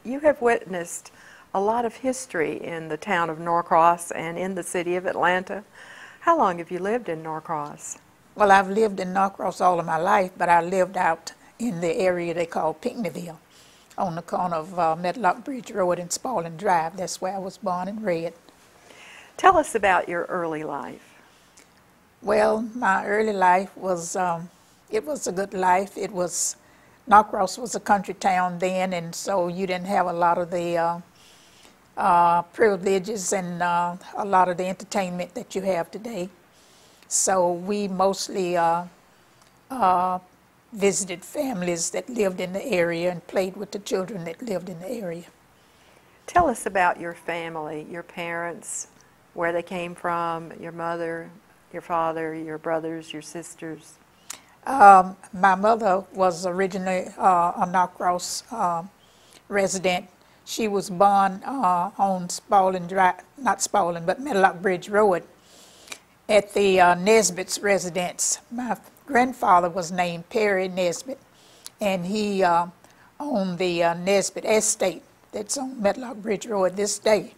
you have witnessed a lot of history in the town of Norcross and in the city of Atlanta. How long have you lived in Norcross? Well, I've lived in Norcross all of my life, but I lived out in the area they call Pinckneyville, on the corner of Medlock Bridge Road and Spaulding Drive. That's where I was born and bred. Tell us about your early life. Well, my early life was, it was a good life. Norcross was a country town then, and so you didn't have a lot of the privileges and a lot of the entertainment that you have today. So we mostly visited families that lived in the area and played with the children that lived in the area. Tell us about your family, your parents, where they came from, your mother, your father, your brothers, your sisters. My mother was originally a Norcross resident. She was born on Spaulding Drive, not Spaulding, but Medlock Bridge Road at the Nesbitt's residence. My grandfather was named Perry Nesbitt, and he owned the Nesbitt estate that's on Medlock Bridge Road this day.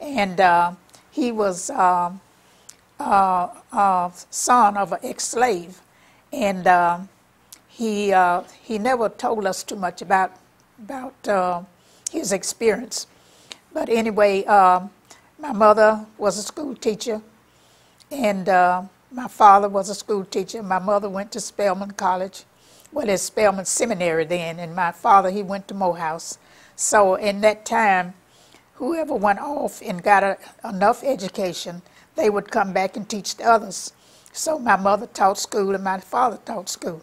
And he was son of an ex-slave. And he never told us too much about his experience. But anyway, my mother was a school teacher, and my father was a school teacher. My mother went to Spelman College, well, it's Spelman Seminary then, and my father, he went to Morehouse. So in that time, whoever went off and got enough education, they would come back and teach the others. So my mother taught school and my father taught school.